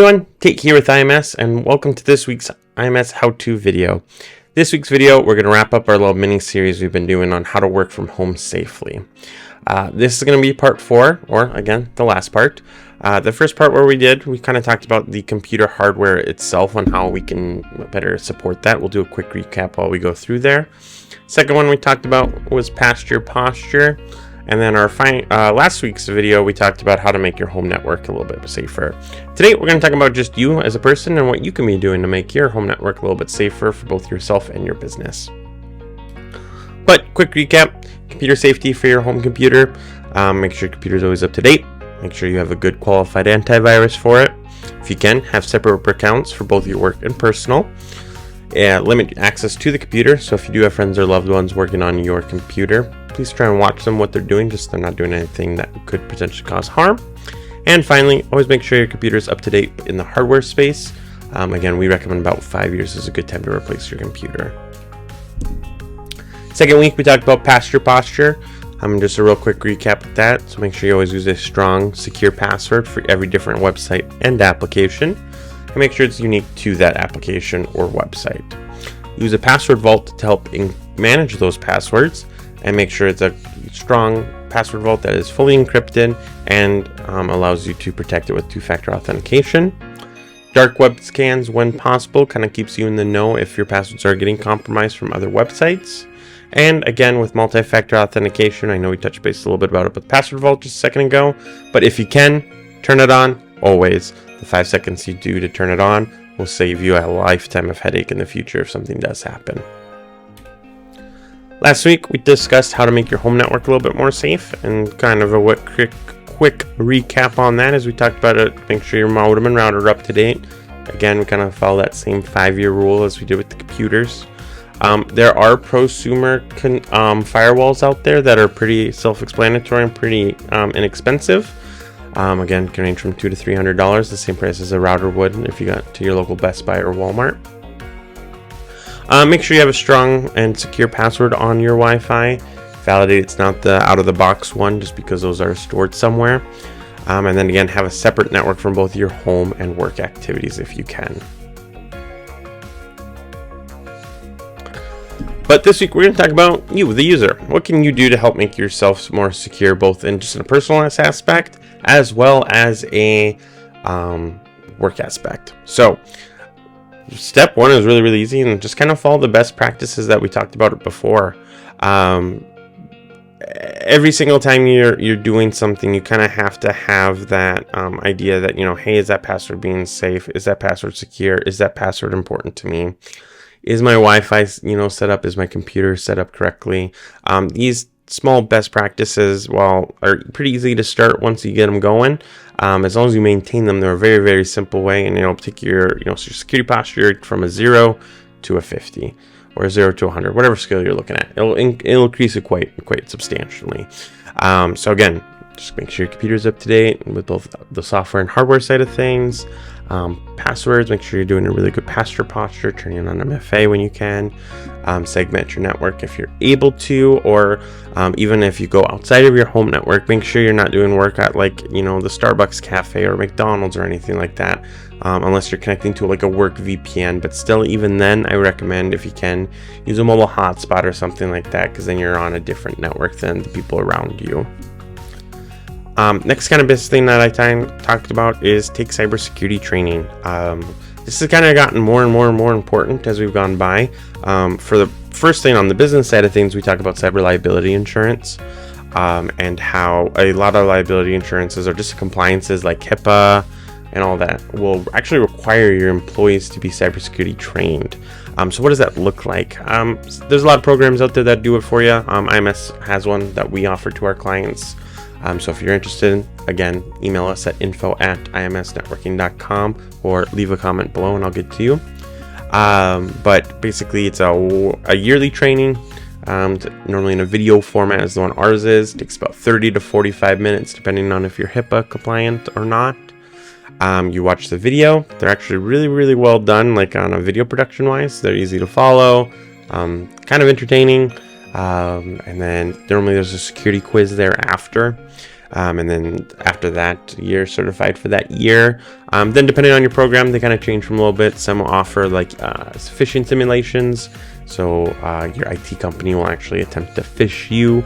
everyone, Tate here with IMS, and welcome to this week's IMS how-to video. This week's video, we're going to wrap up our little mini-series we've been doing on how to work from home safely. This is going to be part 4, or again, the last part. The first part where we kind of talked about the computer hardware itself and how we can better support that. We'll do a quick recap while we go through there. Second one we talked about was posture. And then our last week's video, we talked about how to make your home network a little bit safer. Today, we're going to talk about just you as a person and what you can be doing to make your home network a little bit safer for both yourself and your business. But quick recap, computer safety for your home computer. Make sure your computer is always up to date. Make sure you have a good qualified antivirus for it. If you can, have separate accounts for both your work and personal. Limit access to the computer. So if you do have friends or loved ones working on your computer, please try and watch them what they're doing, just they're not doing anything that could potentially cause harm. And finally, always make sure your computer is up to date in the hardware space. Again, we recommend about 5 years is a good time to replace your computer. Second week, we talked about posture. Just a real quick recap of that. So make sure you always use a strong, secure password for every different website and application. And make sure it's unique to that application or website. Use a password vault to help manage those passwords, and make sure it's a strong password vault that is fully encrypted and allows you to protect it with two-factor authentication. Dark web scans when possible kind of keeps you in the know if your passwords are getting compromised from other websites. And again, with multi-factor authentication, I know we touched base a little bit about it with password vault just a second ago, but if you can, turn it on always. The 5 seconds you do to turn it on will save you a lifetime of headache in the future if something does happen. Last week, we discussed how to make your home network a little bit more safe, and kind of a quick recap on that as we talked about it. Make sure your modem and router are up to date. Again, we kind of follow that same 5-year rule as we did with the computers. There are prosumer firewalls out there that are pretty self-explanatory and pretty inexpensive. Again, can range from $200 to $300, the same price as a router would if you got to your local Best Buy or Walmart. Make sure you have a strong and secure password on your Wi-Fi. Validate it's not the out-of-the-box one, just because those are stored somewhere. And then again, have a separate network from both your home and work activities if you can. But this week, we're going to talk about you, the user. What can you do to help make yourself more secure, both in just a personal aspect, as well as a work aspect? So, step 1 is really easy, and just kind of follow the best practices that we talked about before. Every single time you're doing something, you kind of have to have that idea that, hey, is that password being safe? Is that password secure? Is that password important to me? Is my Wi-Fi, set up? Is my computer set up correctly? These small best practices, are pretty easy to start once you get them going. As long as you maintain them, they're a very simple way, and it'll take your security posture from a 0 to a 50, or a 0 to 100, whatever scale you're looking at. It'll increase it quite substantially. So again, just make sure your computer's up to date with both the software and hardware side of things. Passwords, make sure you're doing a really good password posture, turning on MFA when you can. Segment your network if you're able to, or even if you go outside of your home network, make sure you're not doing work at the Starbucks cafe or McDonald's or anything like that, unless you're connecting to a work VPN. But still, even then, I recommend, if you can, use a mobile hotspot or something like that, because then you're on a different network than the people around you. Next kind of best thing that I talked about is take cybersecurity training. This has kind of gotten more and more important as we've gone by. For the first thing, on the business side of things, we talk about cyber liability insurance, and how a lot of liability insurances are just compliances like HIPAA and all that will actually require your employees to be cybersecurity trained. So what does that look like? There's a lot of programs out there that do it for you. IMS has one that we offer to our clients. So if you're interested, again, email us at info@imsnetworking.com or leave a comment below and I'll get to you. But basically, it's a yearly training, normally in a video format as the one ours is. It takes about 30 to 45 minutes, depending on if you're HIPAA compliant or not. You watch the video. They're actually really well done, on a video production wise. They're easy to follow, kind of entertaining. And then normally there's a security quiz thereafter. And then after that, you're certified for that year. Then depending on your program, they kind of change from a little bit. Some offer like phishing simulations. So your IT company will actually attempt to phish you.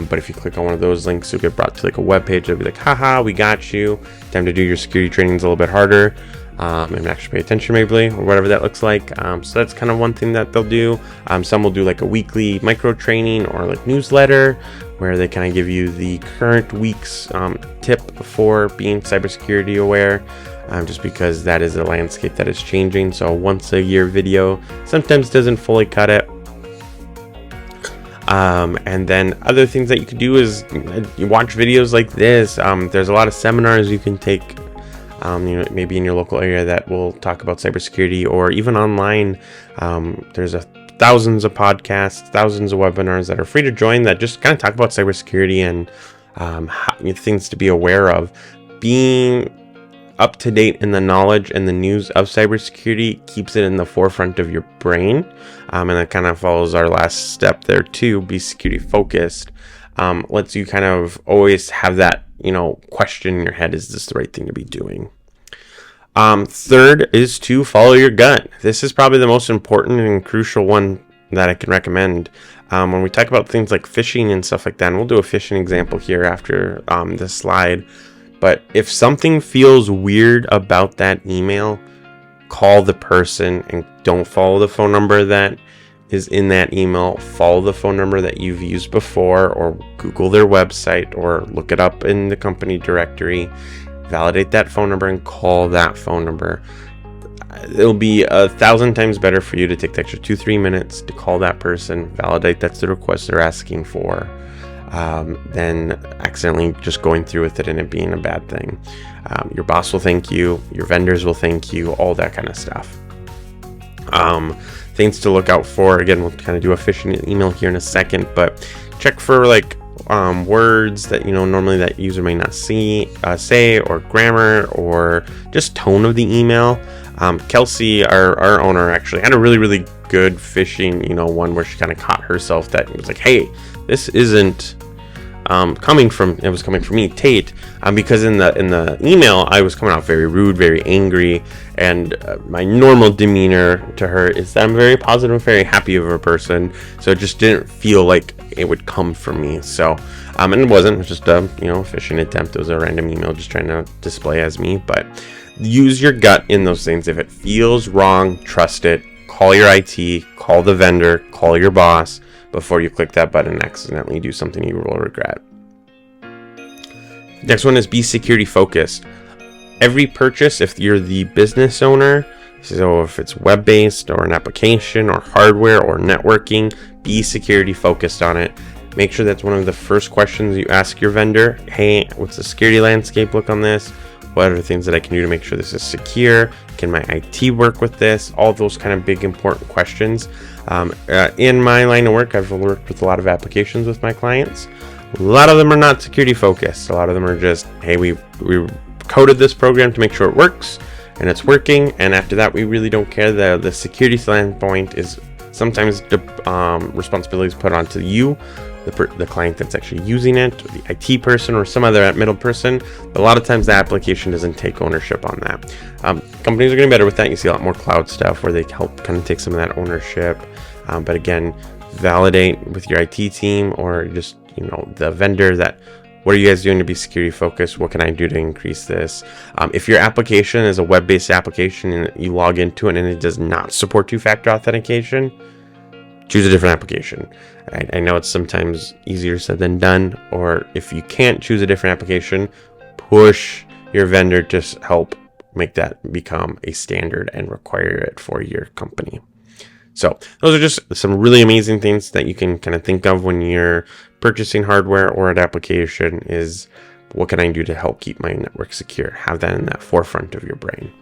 But if you click on one of those links, you'll get brought to like a web page. It'll be like, haha, we got you. Time to do your security trainings a little bit harder. And actually pay attention maybe, or whatever that looks like. So that's kind of one thing that they'll do. Some will do like a weekly micro training or like newsletter where they kind of give you the current week's tip for being cybersecurity aware, just because that is a landscape that is changing. So once a year video sometimes doesn't fully cut it. And then other things that you could do is you watch videos like this. There's a lot of seminars you can take, maybe in your local area that will talk about cybersecurity, or even online. There's thousands of podcasts, thousands of webinars that are free to join that just kind of talk about cybersecurity and things to be aware of. Being up to date in the knowledge and the news of cybersecurity keeps it in the forefront of your brain. And that kind of follows our last step there too, be security focused. Lets you kind of always have that, question in your head, is this the right thing to be doing? Third is to follow your gut. This is probably the most important and crucial one that I can recommend. When we talk about things like phishing and stuff like that, and we'll do a phishing example here after this slide. But if something feels weird about that email, call the person and don't follow the phone number that is in that email. Follow the phone number that you've used before, or Google their website, or look it up in the company directory. Validate that phone number and call that phone number. It'll be 1,000 times better for you to take the extra 2-3 minutes to call that person, validate that's the request they're asking for, than accidentally just going through with it and it being a bad thing. Your boss will thank you, your vendors will thank you, all that kind of stuff. Things to look out for. Again, we'll kind of do a phishing email here in a second, but check for like words that normally that user may not say, or grammar, or just tone of the email. Kelsey, our owner, actually had a really good phishing one where she kind of caught herself that it was like, hey, this isn't coming from me, Tate, because in the email I was coming out very rude, very angry, and my normal demeanor to her is that I'm very positive, very happy of a person, so it just didn't feel like it would come from me. So and it wasn't, it was just a phishing attempt. It was a random email just trying to display as me. But use your gut in those things. If it feels wrong, trust it. Call your IT, call the vendor, call your boss before you click that button and accidentally do something you will regret. Next one is be security focused. Every purchase, if you're the business owner, so if it's web-based or an application or hardware or networking, be security focused on it. Make sure that's one of the first questions you ask your vendor. Hey, what's the security landscape look on this? What are the things that I can do to make sure this is secure? Can my IT work with this? All those kind of big important questions. In my line of work, I've worked with a lot of applications with my clients. A lot of them are not security focused. A lot of them are just, hey, we coded this program to make sure it works, and it's working. And after that, we really don't care. The security standpoint is sometimes responsibilities put onto you, the client that's actually using it, or the IT person, or some other middle person. But a lot of times the application doesn't take ownership on that. Companies are getting better with that. You see a lot more cloud stuff where they help kind of take some of that ownership. But again, validate with your IT team, or just the vendor, that what are you guys doing to be security focused? What can I do to increase this? If your application is a web-based application and you log into it and it does not support two-factor authentication, choose a different application. I know it's sometimes easier said than done, or if you can't choose a different application, push your vendor to help make that become a standard and require it for your company. So those are just some really amazing things that you can kind of think of when you're purchasing hardware or an application, is what can I do to help keep my network secure? Have that in that forefront of your brain.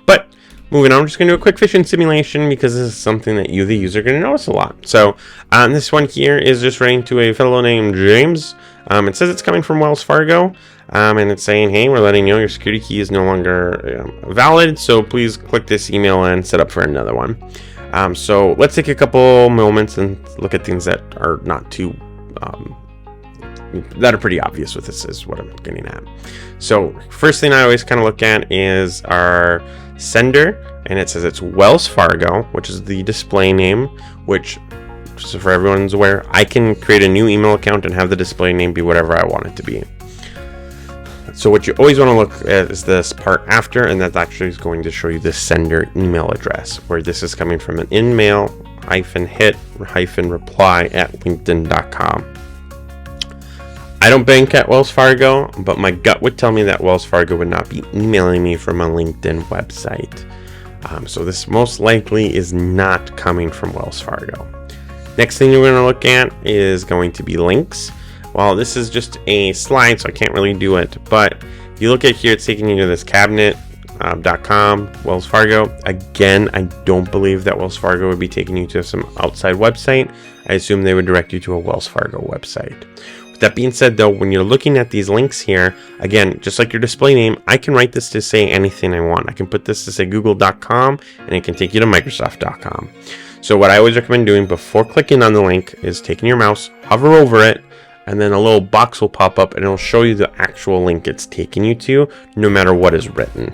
But moving on, I'm just going to do a quick phishing simulation because this is something that you, the user, are going to notice a lot. So this one here is just writing to a fellow named James. It says it's coming from Wells Fargo, and it's saying, hey, we're letting you know your security key is no longer valid, so please click this email and set up for another one. So let's take a couple moments and look at things that are not too that are pretty obvious what this is, what I'm getting at. So first thing I always kind of look at is our sender, and it says it's Wells Fargo, which is the display name, which, so for everyone's aware, I can create a new email account and have the display name be whatever I want it to be. So what you always want to look at is this part after, and that actually is going to show you the sender email address, where this is coming from an inmail-hit-reply@linkedin.com. I don't bank at Wells Fargo, but my gut would tell me that Wells Fargo would not be emailing me from a LinkedIn website. So this most likely is not coming from Wells Fargo. Next thing you're going to look at is going to be links. Well, this is just a slide, so I can't really do it. But if you look at here, it's taking you to this cabinet.com, Wells Fargo. Again, I don't believe that Wells Fargo would be taking you to some outside website. I assume they would direct you to a Wells Fargo website. With that being said, though, when you're looking at these links here, again, just like your display name, I can write this to say anything I want. I can put this to say google.com, and it can take you to microsoft.com. So what I always recommend doing before clicking on the link is taking your mouse, hover over it, and then a little box will pop up and it'll show you the actual link it's taking you to, no matter what is written.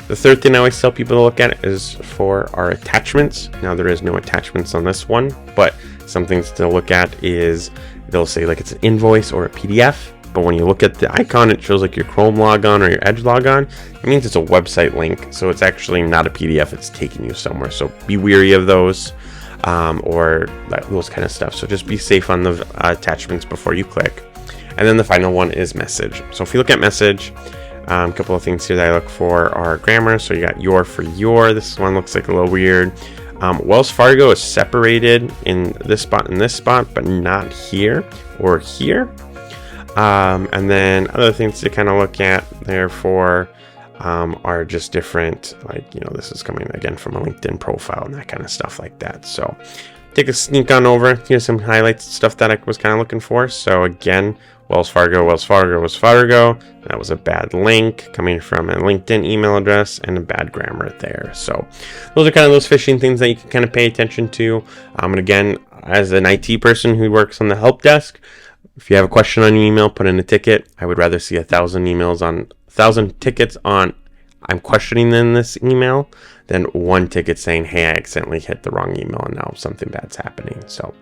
The third thing I always tell people to look at is for our attachments. Now there is no attachments on this one, but some things to look at is they'll say like it's an invoice or a PDF, but when you look at the icon, it shows like your Chrome logon or your Edge logon. It means it's a website link, so it's actually not a PDF, it's taking you somewhere. So be wary of those. Or those kind of stuff. So just be safe on the attachments before you click. And then the final one is message. So if you look at message, a couple of things here that I look for are grammar. So you got your for your. This one looks like a little weird. Wells Fargo is separated in this spot and this spot, but not here or here. And then other things to kind of look at therefore are just different, like, this is coming again from a LinkedIn profile and that kind of stuff like that. So take a sneak on over. Here's some highlights, stuff that I was kind of looking for. So again, Wells Fargo. That was a bad link coming from a LinkedIn email address and a bad grammar there. So those are kind of those phishing things that you can kind of pay attention to. And again, as an IT person who works on the help desk, if you have a question on your email, put in a ticket. I would rather see 1,000 tickets on I'm questioning in this email than one ticket saying, hey, I accidentally hit the wrong email and now something bad's happening. So,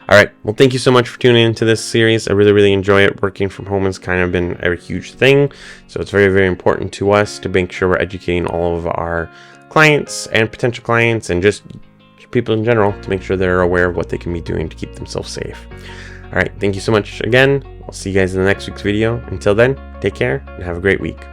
all right. Well, thank you so much for tuning into this series. I really, really enjoy it. Working from home has kind of been a huge thing. So it's very, very important to us to make sure we're educating all of our clients and potential clients and just people in general to make sure they're aware of what they can be doing to keep themselves safe. All right. Thank you so much again. I'll see you guys in the next week's video. Until then, take care and have a great week.